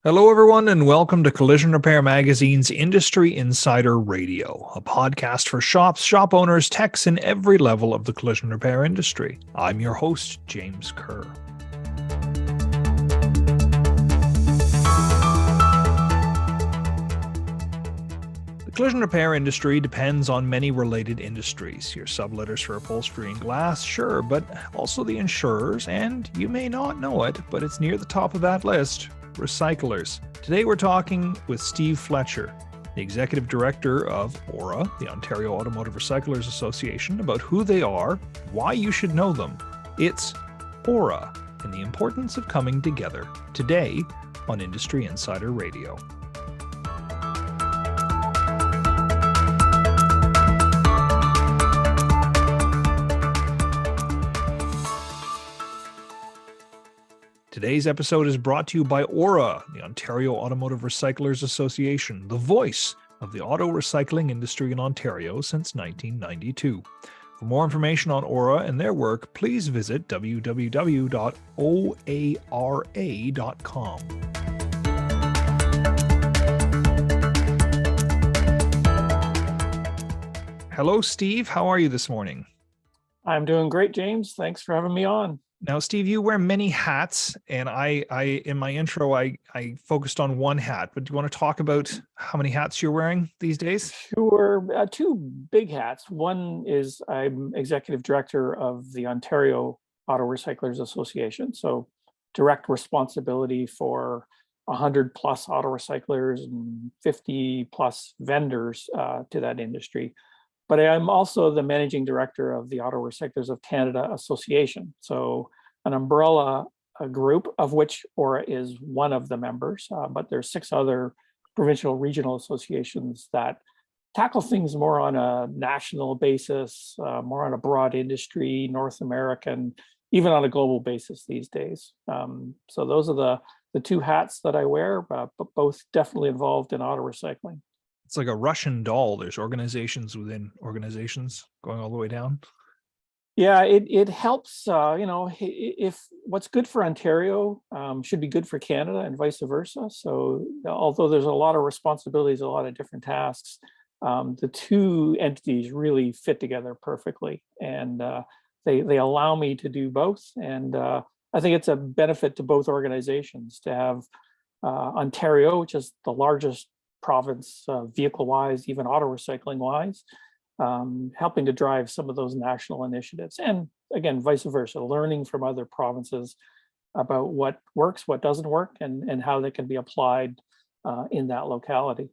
Hello, everyone, and welcome to Collision Repair Magazine's Industry Insider Radio, a podcast for shops, shop owners, techs, and every level of the collision repair industry. I'm your host, James Kerr. The collision repair industry depends on many related industries. Your subletters for upholstery and glass, sure, but also the insurers, and you may not know it, but it's near the top of that list. Recyclers. Today we're talking with Steve Fletcher, the Executive Director of OARA, the Ontario Automotive Recyclers Association, about who they are, why you should know them. It's OARA and the importance of coming together. Today on Industry Insider Radio. Today's episode is brought to you by OARA, the Ontario Automotive Recyclers Association, the voice of the auto recycling industry in Ontario since 1992. For more information on OARA and their work, please visit www.oara.com. Hello, Steve. How are you this morning? I'm doing great, James. Thanks for having me on. Now, Steve, you wear many hats, and I in my intro, I focused on one hat, but do you want to talk about how many hats you're wearing these days? Sure. Two big hats. One is I'm Executive Director of the Ontario Auto Recyclers Association, so direct responsibility for 100 plus auto recyclers and 50 plus vendors to that industry. But I'm also the managing director of the Auto Recyclers of Canada Association. So an umbrella group of which OARA is one of the members, but there's 6 other provincial regional associations that tackle things more on a national basis, more on a broad industry, North American, even on a global basis these days. So those are the 2 hats that I wear, but both definitely involved in auto recycling. It's like a Russian doll. There's organizations within organizations going all the way down. Yeah, it helps, if what's good for Ontario should be good for Canada and vice versa. So although there's a lot of responsibilities, a lot of different tasks, the 2 entities really fit together perfectly. And they allow me to do both. And I think it's a benefit to both organizations to have Ontario, which is the largest province vehicle-wise, even auto recycling-wise, helping to drive some of those national initiatives. And again, vice versa, learning from other provinces about what works, what doesn't work, and how they can be applied in that locality.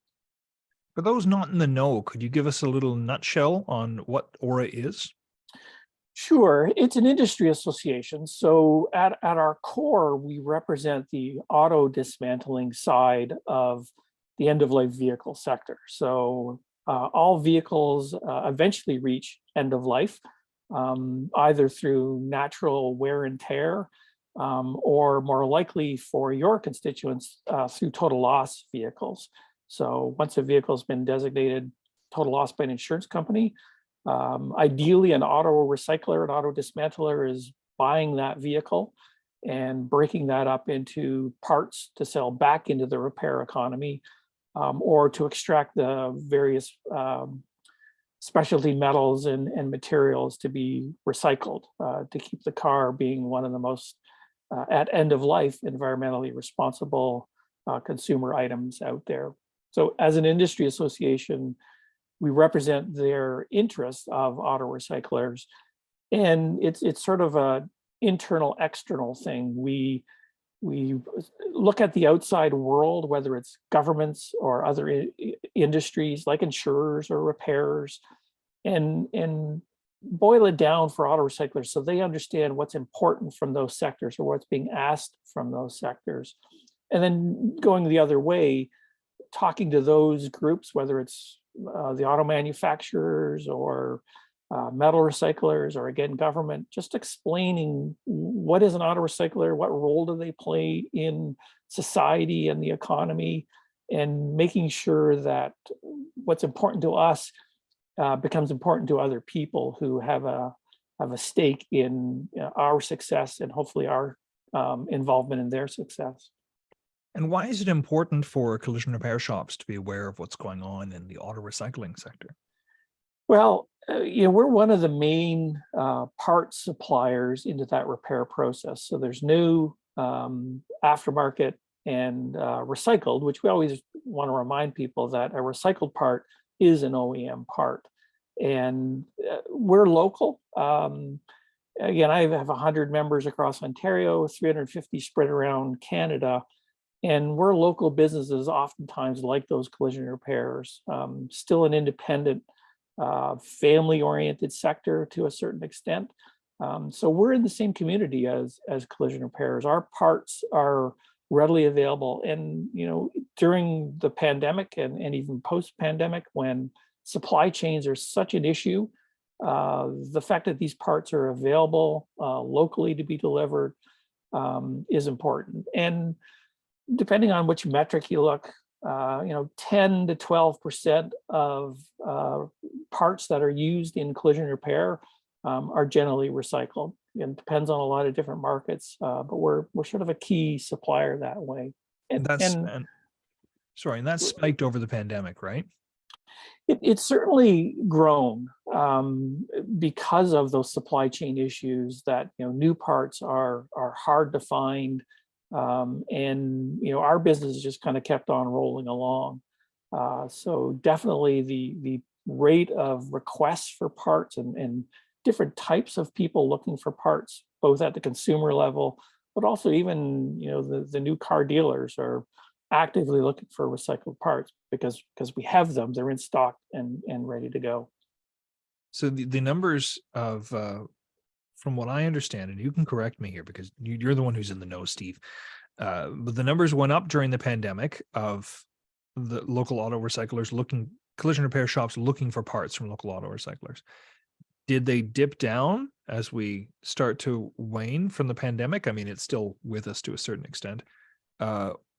For those not in the know, could you give us a little nutshell on what OARA is? Sure, it's an industry association. So at our core, we represent the auto dismantling side of the end-of-life vehicle sector. So all vehicles eventually reach end of life, either through natural wear and tear, or more likely for your constituents, through total loss vehicles. So once a vehicle has been designated total loss by an insurance company, ideally an auto recycler, an auto dismantler is buying that vehicle and breaking that up into parts to sell back into the repair economy, or to extract the various specialty metals and materials to be recycled, to keep the car being one of the most, at end of life, environmentally responsible consumer items out there. So as an industry association, we represent their interests of auto recyclers, and it's sort of a internal external thing. We look at the outside world, whether it's governments or other industries like insurers or repairers, and boil it down for auto recyclers so they understand what's important from those sectors or what's being asked from those sectors. And then going the other way, talking to those groups, whether it's the auto manufacturers or metal recyclers, or again, government, just explaining what is an auto recycler, what role do they play in society and the economy, and making sure that what's important to us becomes important to other people who have a stake in our success and hopefully our involvement in their success. And why is it important for collision repair shops to be aware of what's going on in the auto recycling sector? Well, we're one of the main parts suppliers into that repair process. So there's new aftermarket and recycled, which we always want to remind people that a recycled part is an OEM part. And we're local. Again, I have 100 members across Ontario, 350 spread around Canada. And we're local businesses, oftentimes like those collision repairs, still an independent, family-oriented sector to a certain extent. So we're in the same community as collision repairs. Our parts are readily available, and during the pandemic and even post-pandemic, when supply chains are such an issue, the fact that these parts are available locally to be delivered is important. And depending on which metric you look, 10 to 12% of parts that are used in collision repair are generally recycled. It depends on a lot of different markets, but we're sort of a key supplier that way. And, That's and and sorry, and that's spiked over the pandemic, right? it's certainly grown because of those supply chain issues that new parts are hard to find. And our business just kind of kept on rolling along. So definitely the rate of requests for parts and different types of people looking for parts, both at the consumer level, but also even the new car dealers are actively looking for recycled parts because we have them, they're in stock and ready to go. So the numbers of from what I understand, and you can correct me here because you're the one who's in the know, Steve. But the numbers went up during the pandemic of the local auto recyclers collision repair shops looking for parts from local auto recyclers. Did they dip down as we start to wane from the pandemic? I mean, it's still with us to a certain extent.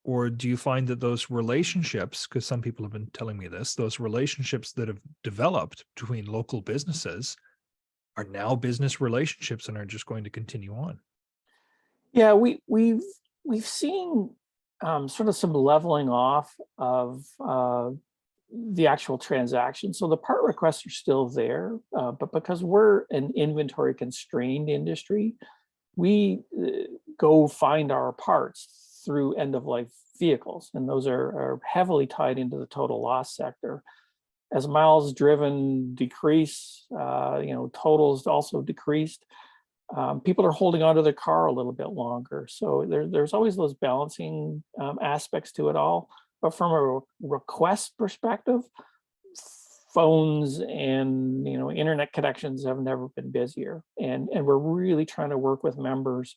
Or do you find that those relationships, because some people have been telling me this, those relationships that have developed between local businesses are now business relationships and are just going to continue on? Yeah, we've seen sort of some leveling off of the actual transaction. So the part requests are still there, but because we're an inventory constrained industry, we go find our parts through end of life vehicles, and those are heavily tied into the total loss sector. As miles driven decrease, totals also decreased. People are holding onto their car a little bit longer. So there's always those balancing aspects to it all. But from a request perspective, phones and internet connections have never been busier. And we're really trying to work with members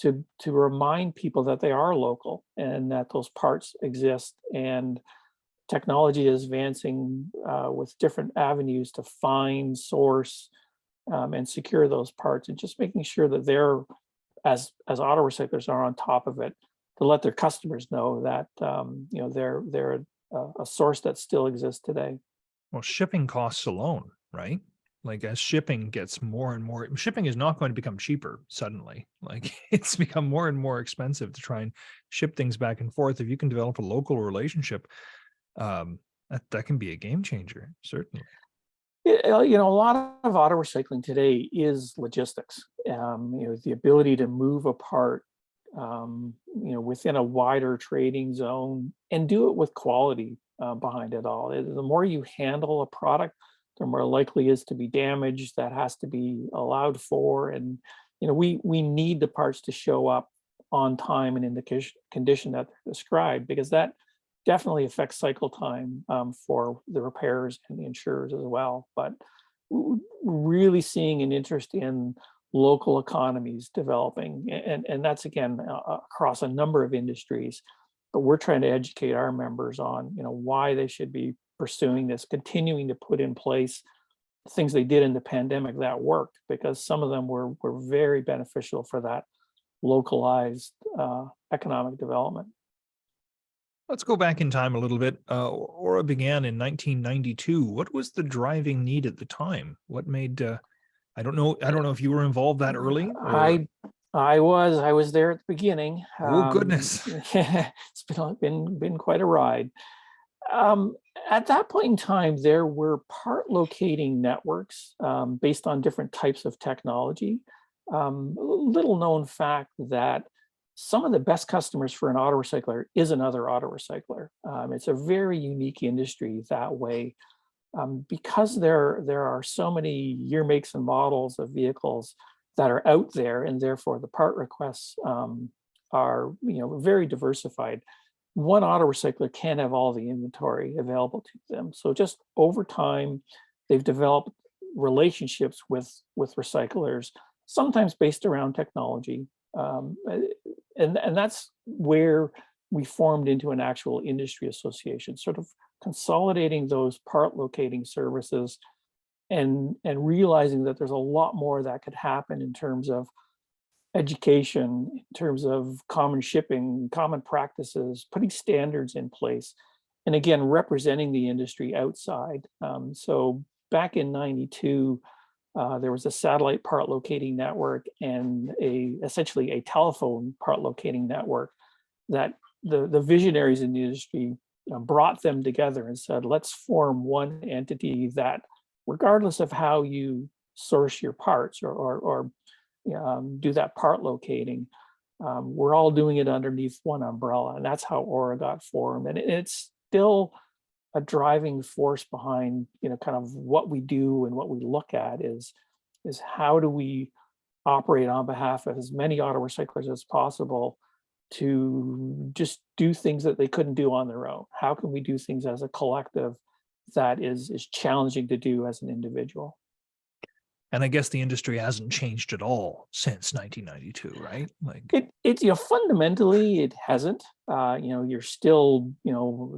to remind people that they are local and that those parts exist. And technology is advancing with different avenues to find, source, and secure those parts, and just making sure that they're, as auto recyclers, are on top of it to let their customers know that they're a source that still exists today. Well, shipping costs alone, right? Like as shipping gets more and more, shipping is not going to become cheaper suddenly. Like it's become more and more expensive to try and ship things back and forth. If you can develop a local relationship, that can be a game changer, certainly. A lot of auto recycling today is logistics. The ability to move a part, within a wider trading zone and do it with quality behind it all. The more you handle a product, the more likely is to be damaged. That has to be allowed for, and we need the parts to show up on time and in the condition that they're described, because that definitely affects cycle time for the repairers and the insurers as well. But we're really seeing an interest in local economies developing, and that's again across a number of industries. But we're trying to educate our members on why they should be pursuing this, continuing to put in place things they did in the pandemic that worked, because some of them were very beneficial for that localized economic development. Let's go back in time a little bit. OARA began in 1992. What was the driving need at the time? What made, I don't know if you were involved that early? Or... I was there at the beginning. Oh, goodness. It's been quite a ride. Um, at that point in time, there were part locating networks based on different types of technology. Little known fact that some of the best customers for an auto recycler is another auto recycler. It's a very unique industry that way. Because there are so many year makes and models of vehicles that are out there, and therefore the part requests are very diversified. One auto recycler can't have all the inventory available to them. So just over time, they've developed relationships with recyclers, sometimes based around technology. And that's where we formed into an actual industry association, sort of consolidating those part locating services and realizing that there's a lot more that could happen in terms of education, in terms of common shipping, common practices, putting standards in place, and again, representing the industry outside. So back in '92, there was a satellite part locating network and essentially a telephone part locating network that the visionaries in the industry brought them together and said, let's form one entity that, regardless of how you source your parts or do that part locating, we're all doing it underneath one umbrella. And that's how OARA got formed. And it's still a driving force behind, kind of what we do and what we look at is how do we operate on behalf of as many auto recyclers as possible to just do things that they couldn't do on their own? How can we do things as a collective that is challenging to do as an individual? And I guess the industry hasn't changed at all since 1992, right? Like It fundamentally it hasn't. You're still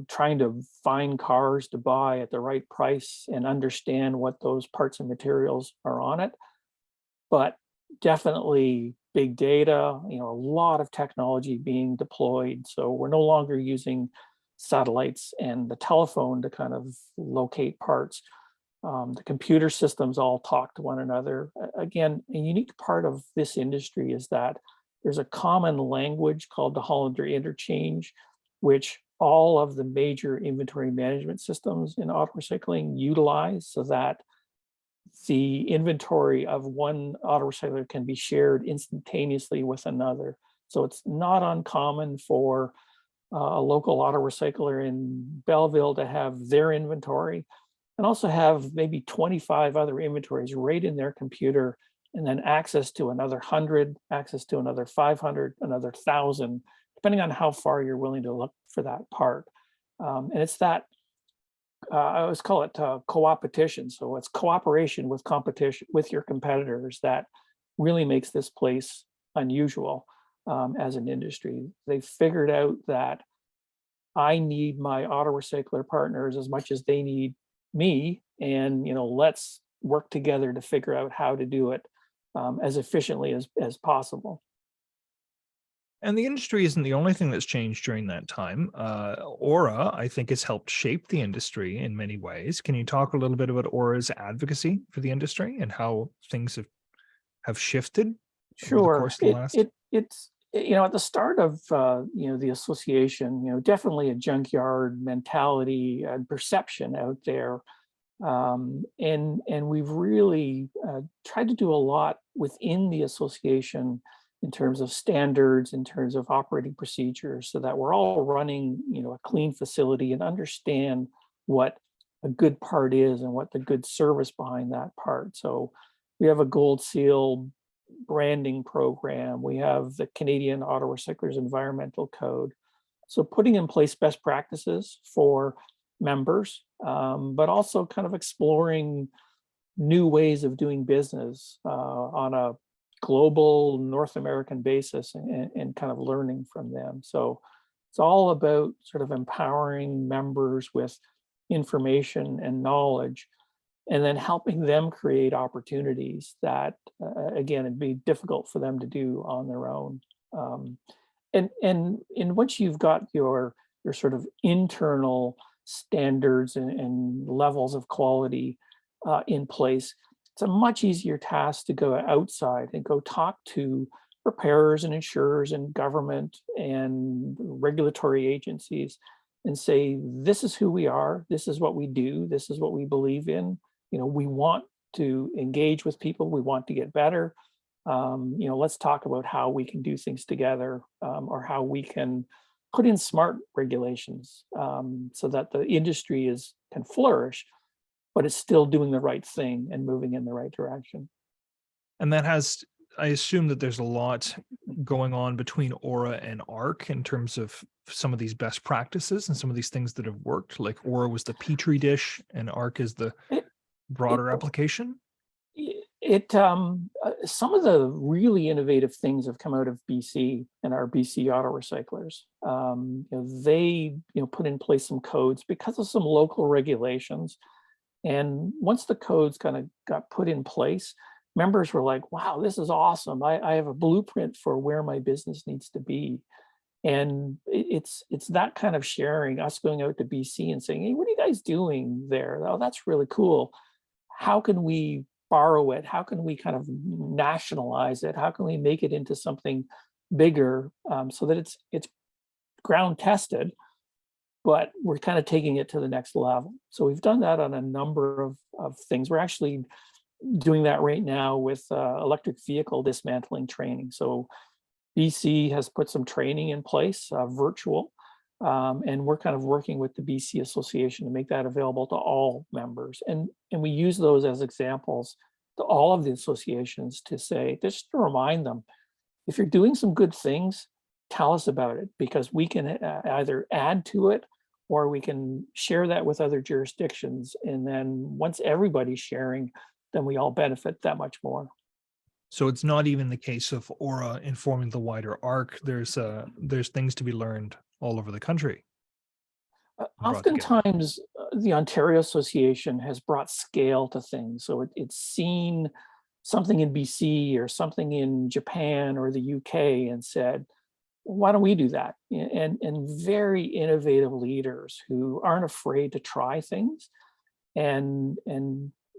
trying to find cars to buy at the right price and understand what those parts and materials are on it. But definitely big data, a lot of technology being deployed. So we're no longer using satellites and the telephone to kind of locate parts. The computer systems all talk to one another. Again, a unique part of this industry is that there's a common language called the Hollander interchange, which all of the major inventory management systems in auto recycling utilize, so that the inventory of one auto recycler can be shared instantaneously with another. So it's not uncommon for a local auto recycler in Belleville to have their inventory and also have maybe 25 other inventories right in their computer, and then access to another 100, access to another 500, another 1,000, depending on how far you're willing to look for that part. And it's that, I always call it co-opetition. So it's cooperation with competition, with your competitors, that really makes this place unusual as an industry. They figured out that I need my auto recycler partners as much as they need me, and let's work together to figure out how to do it as efficiently as possible. And the industry isn't the only thing that's changed during that time. OARA, I think, has helped shape the industry in many ways. Can you talk a little bit about OARA's advocacy for the industry and how things have shifted over the Sure. course of the last? It's at the start of the association, definitely a junkyard mentality and perception out there. And we've really tried to do a lot within the association in terms of standards, in terms of operating procedures, so that we're all running, a clean facility and understand what a good part is and what the good service behind that part. So we have a gold seal branding program. We have the Canadian Auto Recyclers Environmental Code. So putting in place best practices for members, but also kind of exploring new ways of doing business on a global North American basis, and kind of learning from them. So it's all about sort of empowering members with information and knowledge, and then helping them create opportunities that, again, it'd be difficult for them to do on their own. And once you've got your sort of internal standards and levels of quality in place, it's a much easier task to go outside and go talk to repairers and insurers and government and regulatory agencies and say, this is who we are, this is what we do, this is what we believe in. We want to engage with people, we want to get better. Let's talk about how we can do things together, or how we can put in smart regulations, so that the industry can flourish, but it's still doing the right thing and moving in the right direction. And I assume that there's a lot going on between OARA and ARC in terms of some of these best practices and some of these things that have worked. Like OARA was the petri dish and ARC is the It, broader it, application. Some of the really innovative things have come out of BC and our BC auto recyclers. They put in place some codes because of some local regulations. And once the codes kind of got put in place, members were like, wow, this is awesome. I have a blueprint for where my business needs to be. And it's that kind of sharing, us going out to BC and saying, hey, what are you guys doing there? Oh, that's really cool. How can we borrow it? How can we kind of nationalize it? How can we make it into something bigger, so that it's ground tested, but we're kind of taking it to the next level. So we've done that on a number of things. We're actually doing that right now with electric vehicle dismantling training. So BC has put some training in place, virtual, and we're kind of working with the BC Association to make that available to all members. And we use those as examples to all of the associations to say, just to remind them, if you're doing some good things, tell us about it, because we can either add to it or we can share that with other jurisdictions. And then once everybody's sharing, then we all benefit that much more. So it's not even the case of OARA informing the wider ARC. There's things to be learned all over the country. Brought together. Oftentimes, the Ontario Association has brought scale to things. So it's seen something in BC or something in Japan or the UK and said, why don't we do that? And very innovative leaders who aren't afraid to try things. And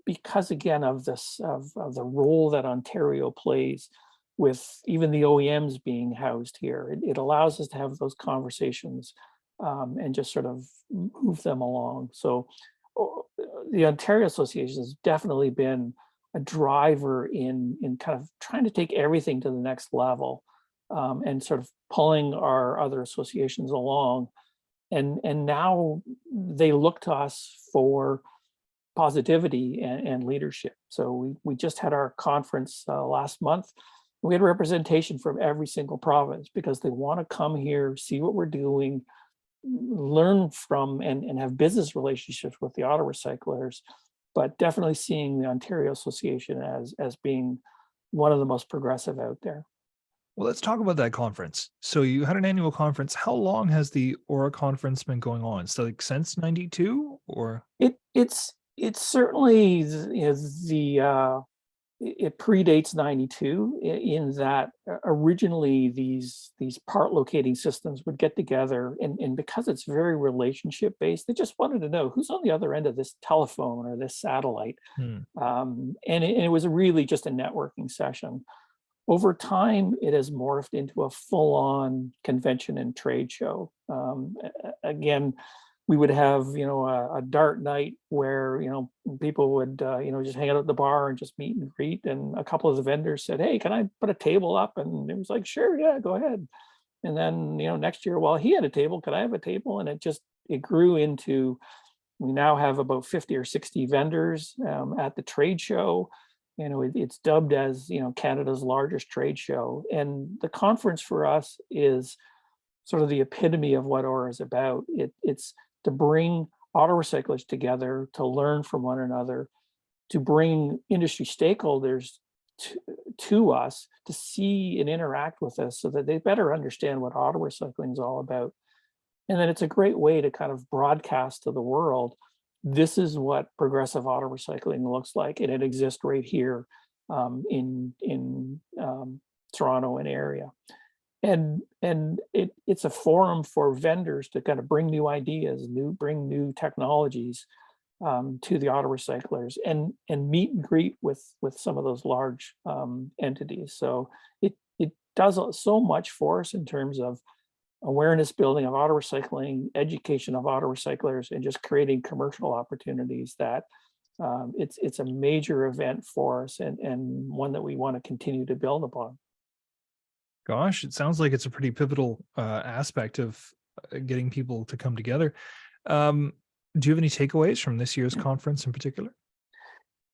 because again of this of the role that Ontario plays with even the OEMs being housed here, it allows us to have those conversations, and just sort of move them along. So the Ontario Association has definitely been a driver in kind of trying to take everything to the next level, and sort of pulling our other associations along. And now they look to us for positivity and leadership. So we just had our conference last month. We had representation from every single province because they want to come here, see what we're doing, learn from and have business relationships with the auto recyclers, but definitely seeing the Ontario Association as being one of the most progressive out there. Well, let's talk about that conference. So you had an annual conference. How long has the OARA conference been going on? So like since 92 or? It's certainly it predates 92 in that originally these part locating systems would get together and because it's very relationship based, they just wanted to know who's on the other end of this telephone or this satellite. And it was really just a networking session. Over time, it has morphed into a full-on convention and trade show. Again, we would have, a dart night where, people would, just hang out at the bar and just meet and greet. And a couple of the vendors said, hey, can I put a table up? And it was like, sure, yeah, go ahead. And then, next year, well, he had a table, could I have a table? And it grew into, we now have about 50 or 60 vendors at the trade show. It's dubbed as, Canada's largest trade show. And the conference for us is sort of the epitome of what OARA is about. It's to bring auto recyclers together, to learn from one another, to bring industry stakeholders to us, to see and interact with us so that they better understand what auto recycling is all about. And then it's a great way to kind of broadcast to the world, this is what progressive auto recycling looks like, and it exists right here in Toronto and area. And it's a forum for vendors to kind of bring new ideas, bring new technologies to the auto recyclers and meet and greet with some of those large entities. So it does so much for us in terms of awareness building of auto recycling, education of auto recyclers, and just creating commercial opportunities that it's a major event for us, and one that we want to continue to build upon. Gosh, it sounds like it's a pretty pivotal aspect of getting people to come together. Do you have any takeaways from this year's conference in particular?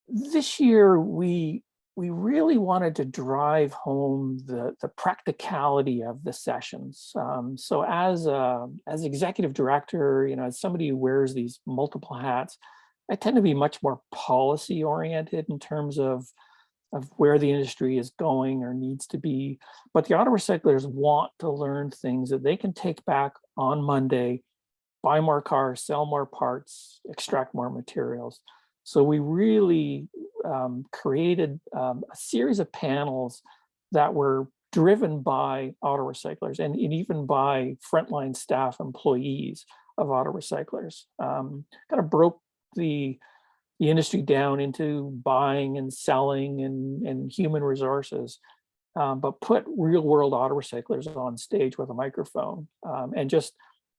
This year, we really wanted to drive home the practicality of the sessions. So as executive director, as somebody who wears these multiple hats, I tend to be much more policy oriented in terms of where the industry is going or needs to be. But the auto recyclers want to learn things that they can take back on Monday, buy more cars, sell more parts, extract more materials. So we really created a series of panels that were driven by auto recyclers and even by frontline staff employees of auto recyclers. Kind of broke the industry down into buying and selling and human resources, but put real world auto recyclers on stage with a microphone, and just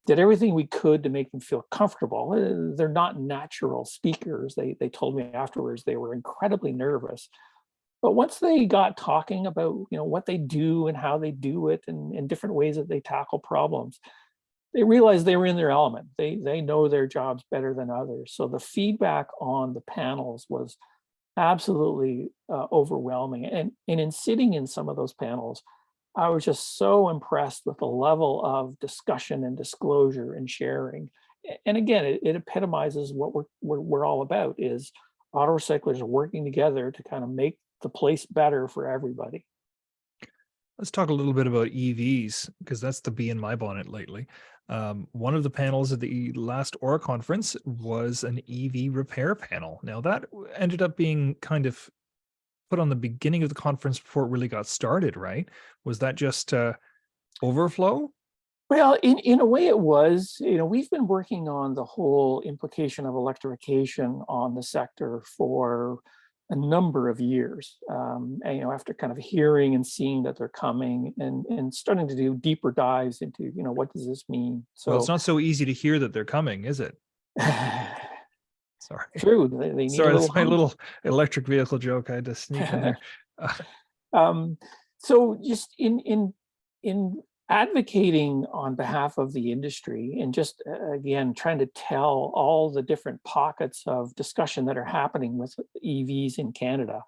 did everything we could to make them feel comfortable. They're not natural speakers. They told me afterwards they were incredibly nervous. But once they got talking about what they do and how they do it and different ways that they tackle problems, they realized they were in their element. They know their jobs better than others. So the feedback on the panels was absolutely overwhelming. And in sitting in some of those panels, I was just so impressed with the level of discussion and disclosure and sharing. And again, it epitomizes what we're all about, is auto recyclers working together to kind of make the place better for everybody. Let's talk a little bit about EVs, because that's the bee in my bonnet lately. One of the panels at the last OARA conference was an EV repair panel. Now that ended up being kind of put on the beginning of the conference before it really got started, right? Was that just overflow? Well, in a way it was. We've been working on the whole implication of electrification on the sector for a number of years. And, after kind of hearing and seeing that they're coming and starting to do deeper dives into, what does this mean? Well, it's So not so easy to hear that they're coming, is it? Sorry. true, they need a Sorry, little that's my little electric vehicle joke I had to sneak in there. So just in advocating on behalf of the industry and just again trying to tell all the different pockets of discussion that are happening with EVs in Canada.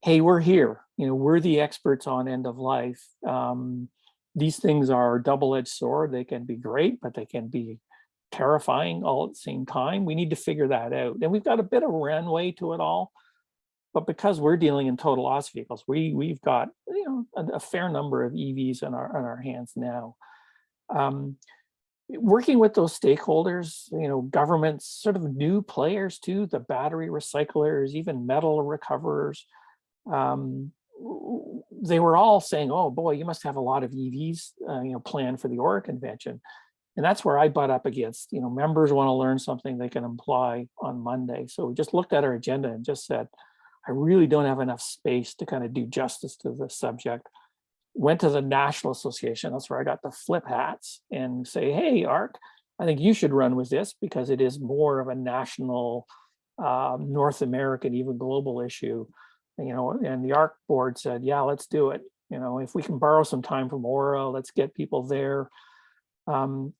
Hey, we're here. We're the experts on end of life. These things are a double-edged sword. They can be great, but they can be terrifying all at the same time. We need to figure that out. And we've got a bit of runway to it all. But because we're dealing in total loss vehicles, we've got a fair number of EVs on our hands now. Working with those stakeholders, governments, sort of new players too, the battery recyclers, even metal recoverers, they were all saying, "Oh boy, you must have a lot of EVs, planned for the OARA convention." And that's where I butt up against. Members want to learn something they can apply on Monday. So we just looked at our agenda and just said, I really don't have enough space to kind of do justice to the subject. Went to the National Association. That's where I got the flip hats and say, hey, ARC, I think you should run with this because it is more of a national, North American, even global issue. And the ARC board said, yeah, let's do it. If we can borrow some time from OARA, let's get people there.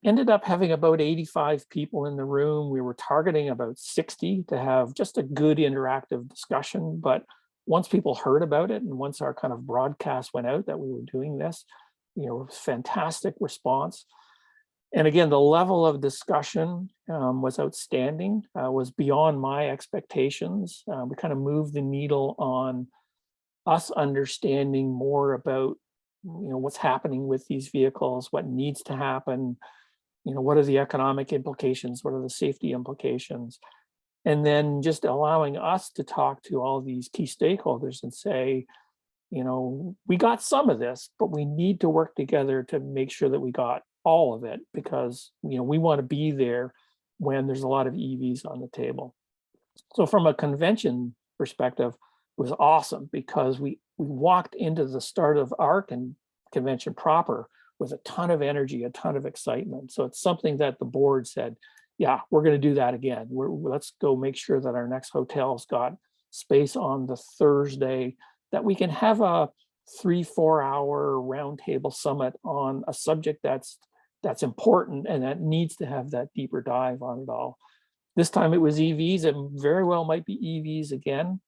Ended up having about 85 people in the room. We were targeting about 60 to have just a good interactive discussion. But once people heard about it and once our kind of broadcast went out that we were doing this, fantastic response. And again, the level of discussion was outstanding, was beyond my expectations. We kind of moved the needle on us understanding more about what's happening with these vehicles, what needs to happen, what are the economic implications, what are the safety implications, and then just allowing us to talk to all these key stakeholders and say, we got some of this, but we need to work together to make sure that we got all of it because, we want to be there when there's a lot of EVs on the table. So from a convention perspective, it was awesome because we walked into the start of ARC and convention proper with a ton of energy, a ton of excitement. So it's something that the board said, yeah, we're going to do that again. Let's go make sure that our next hotel's got space on the Thursday, that we can have a 3-4 hour roundtable summit on a subject that's important and that needs to have that deeper dive on it all. This time it was EVs. It very well might be EVs again,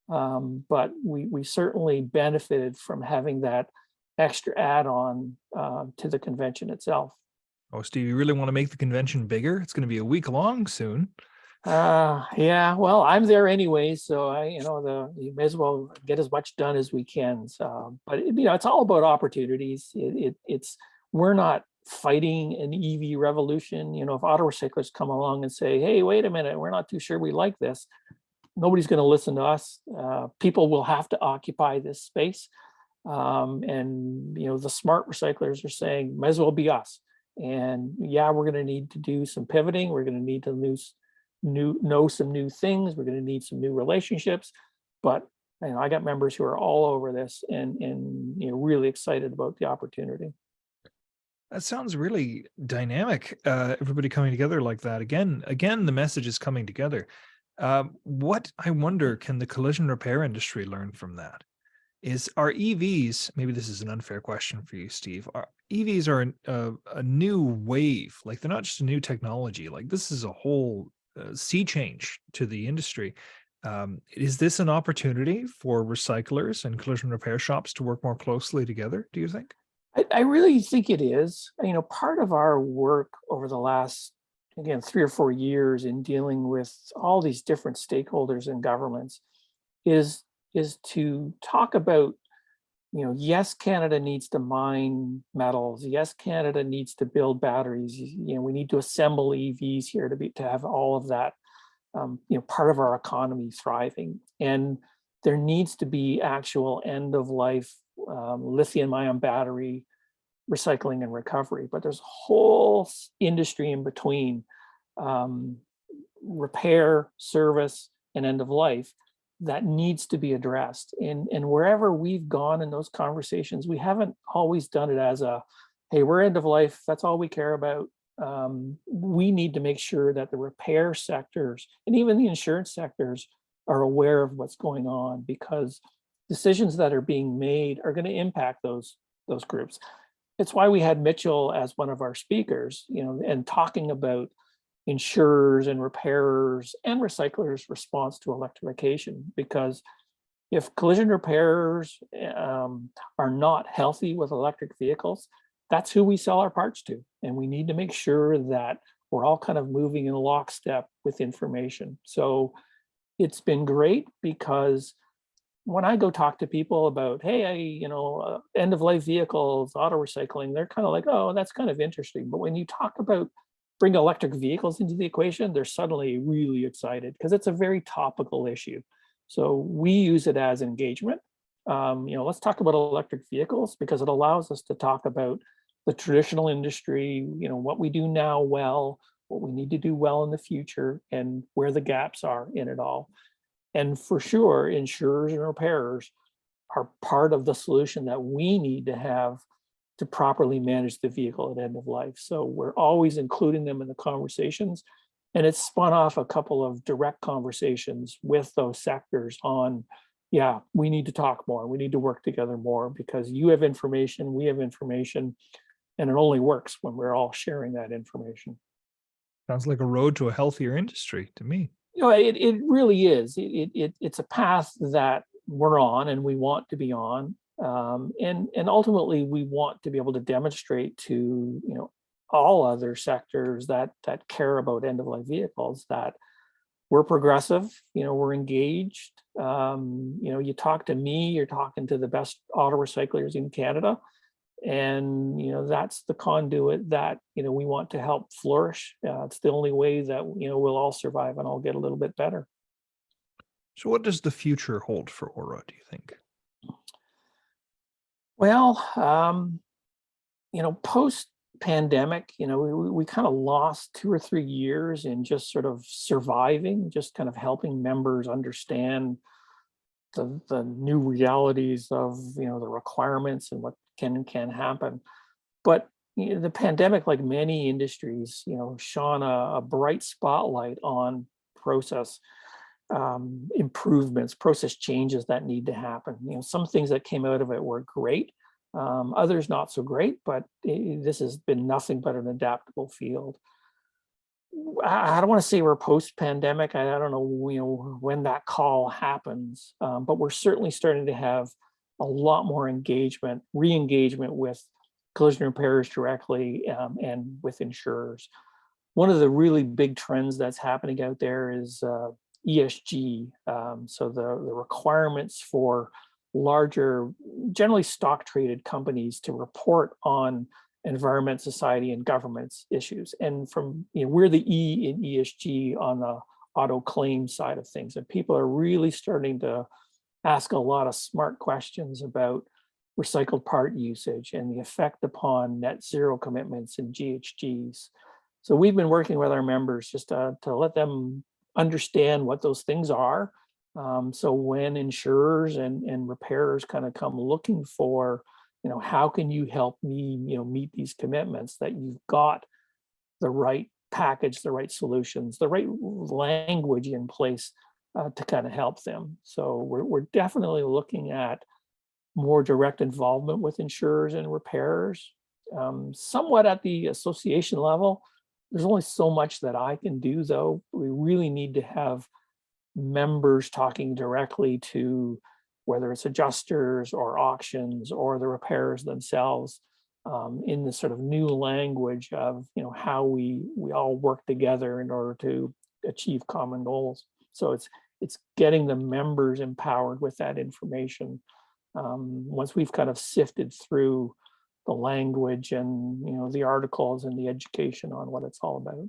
but we certainly benefited from having that extra add-on to the convention itself. Oh, Steve, you really want to make the convention bigger? It's going to be a week long soon. Yeah, well, I'm there anyway, so you may as well get as much done as we can. So, but it's all about opportunities. We're not fighting an EV revolution. If auto recyclers come along and say, hey, wait a minute, we're not too sure we like this, nobody's going to listen to us. People will have to occupy this space. And the smart recyclers are saying, might as well be us. And yeah, we're going to need to do some pivoting. We're going to need to know some new things. We're going to need some new relationships. But I got members who are all over this and really excited about the opportunity. That sounds really dynamic. Everybody coming together like that. Again, the message is coming together. What I wonder, can the collision repair industry learn from that? Are EVs, maybe this is an unfair question for you, Steve, EVs are a new wave, like they're not just a new technology, like this is a whole sea change to the industry. Is this an opportunity for recyclers and collision repair shops to work more closely together, do you think? I really think it is. Part of our work over the last, again, 3 or 4 years in dealing with all these different stakeholders and governments is to talk about, yes, Canada needs to mine metals. Yes, Canada needs to build batteries. We need to assemble EVs here to have all of that, part of our economy thriving. And there needs to be actual end of life lithium-ion battery recycling and recovery. But there's a whole industry in between, repair, service, and end of life, that needs to be addressed. And wherever we've gone in those conversations, we haven't always done it as a, hey, we're end of life, that's all we care about. We need to make sure that the repair sectors and even the insurance sectors are aware of what's going on, because decisions that are being made are going to impact those groups. It's why we had Mitchell as one of our speakers, and talking about insurers and repairers and recyclers' response to electrification. Because if collision repairers are not healthy with electric vehicles, that's who we sell our parts to. And we need to make sure that we're all kind of moving in lockstep with information. So it's been great, because when I go talk to people about, hey, end of life vehicles, auto recycling, they're kind of like, oh, that's kind of interesting. But when you talk about bring electric vehicles into the equation, they're suddenly really excited, because it's a very topical issue. So we use it as engagement. Let's talk about electric vehicles, because it allows us to talk about the traditional industry, what we do now well, what we need to do well in the future, and where the gaps are in it all. And for sure, insurers and repairers are part of the solution that we need to have to properly manage the vehicle at end of life. So we're always including them in the conversations. And it's spun off a couple of direct conversations with those sectors on, yeah, we need to talk more. We need to work together more, because you have information, we have information, and it only works when we're all sharing that information. Sounds like a road to a healthier industry to me. It really is. It's a path that we're on and we want to be on. And ultimately, we want to be able to demonstrate to all other sectors that care about end-of-life vehicles that we're progressive, we're engaged. You talk to me, you're talking to the best auto recyclers in Canada, and that's the conduit that we want to help flourish. It's the only way that we'll all survive and all get a little bit better. So what does the future hold for OARA, do you think? Well, post-pandemic, we kind of lost 2 or 3 years in just sort of surviving, just kind of helping members understand the new realities of, the requirements and what can happen. But the pandemic, like many industries, shone a bright spotlight on process improvements, process changes that need to happen. Some things that came out of it were great, others not so great, but this has been nothing but an adaptable field. I don't want to say we're post-pandemic. I don't know, when that call happens, but we're certainly starting to have a lot more engagement, re-engagement with collision repairers directly, and with insurers. One of the really big trends that's happening out there is ESG. So the requirements for larger, generally stock traded companies to report on environment, society, and governance issues. And from, we're the E in ESG on the auto claim side of things. And people are really starting to ask a lot of smart questions about recycled part usage and the effect upon net zero commitments and GHGs. So we've been working with our members just to let them understand what those things are. So when insurers and repairers kind of come looking for, how can you help me, meet these commitments, that you've got the right package, the right solutions, the right language in place to kind of help them. So we're definitely looking at more direct involvement with insurers and repairers. Somewhat at the association level, there's only so much that I can do, though. We really need to have members talking directly to, whether it's adjusters or auctions or the repairers themselves, in this sort of new language of, how we all work together in order to achieve common goals. So it's getting the members empowered with that information. Once we've kind of sifted through the language and the articles and the education on what it's all about.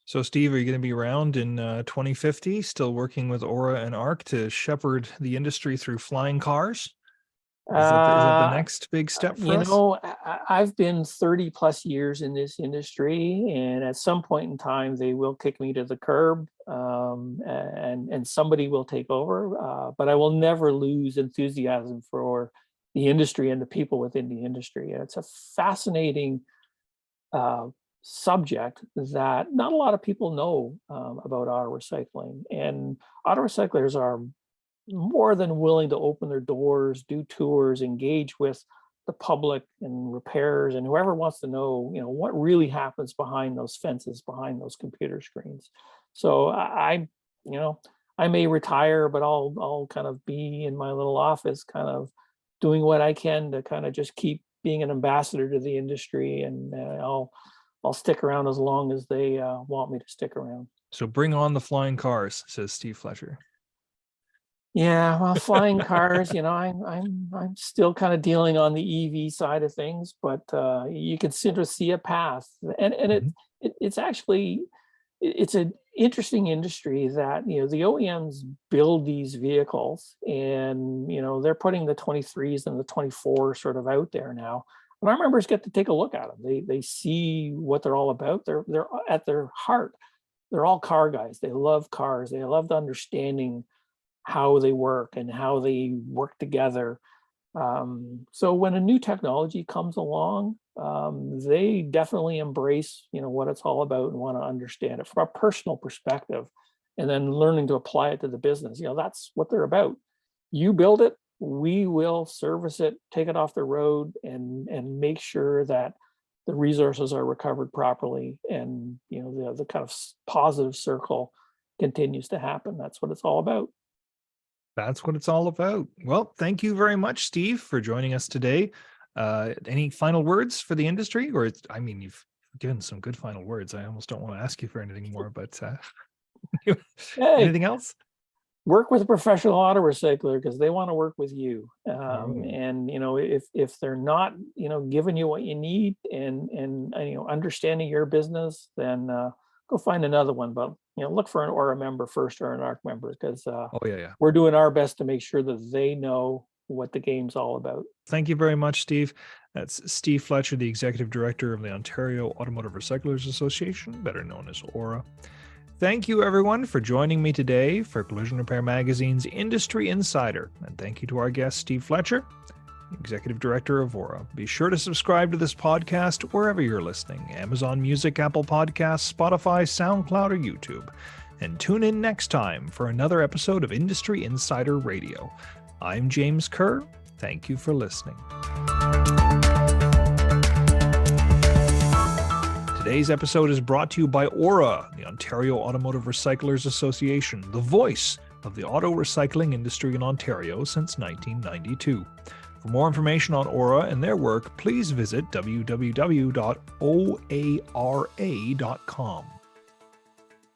So, Steve, are you going to be around in 2050, still working with OARA and ARC to shepherd the industry through flying cars? Is that the next big step for us? I've been 30 plus years in this industry, and at some point in time, they will kick me to the curb, and somebody will take over. But I will never lose enthusiasm for the industry and the people within the industry. And it's a fascinating subject that not a lot of people know about auto recycling. And auto recyclers are more than willing to open their doors, do tours, engage with the public and repairers and whoever wants to know, what really happens behind those fences, behind those computer screens. So I may retire, but I'll kind of be in my little office, kind of doing what I can to kind of just keep being an ambassador to the industry, and I'll stick around as long as they want me to stick around. So bring on the flying cars, says Steve Fletcher. Yeah, well, flying cars, I'm still kind of dealing on the EV side of things, but you can sort of see a path, and it's actually an interesting industry that the OEMs build these vehicles, and they're putting the 23s and the 24s sort of out there now. But our members get to take a look at them. They see what they're all about. They're at their heart, they're all car guys. They love cars. They love the understanding how they work and how they work together. So when a new technology comes along, they definitely embrace, what it's all about and want to understand it from a personal perspective, and then learning to apply it to the business. That's what they're about. You build it, we will service it, take it off the road, and make sure that the resources are recovered properly, and the kind of positive circle continues to happen. That's what it's all about. That's what it's all about. Well, thank you very much, Steve, for joining us today. Any final words for the industry? Or you've given some good final words. I almost don't want to ask you for anything more, but Hey, anything else? Work with a professional auto recycler, because they want to work with you. And if they're not giving you what you need and understanding your business, then go find another one. But look for an OARA member first, or an ARC member, because we're doing our best to make sure that they know what the game's all about. Thank you very much, Steve. That's Steve Fletcher, the Executive Director of the Ontario Automotive Recyclers Association, better known as OARA. Thank you, everyone, for joining me today for Collision Repair Magazine's Industry Insider. And thank you to our guest, Steve Fletcher. Executive Director of OARA. Be sure to subscribe to this podcast wherever you're listening: Amazon Music, Apple Podcasts, Spotify, SoundCloud, or YouTube. And tune in next time for another episode of Industry Insider Radio. I'm James Kerr. Thank you for listening. Today's episode is brought to you by OARA, the Ontario Automotive Recyclers Association, the voice of the auto recycling industry in Ontario since 1992. For more information on OARA and their work, please visit www.oara.com.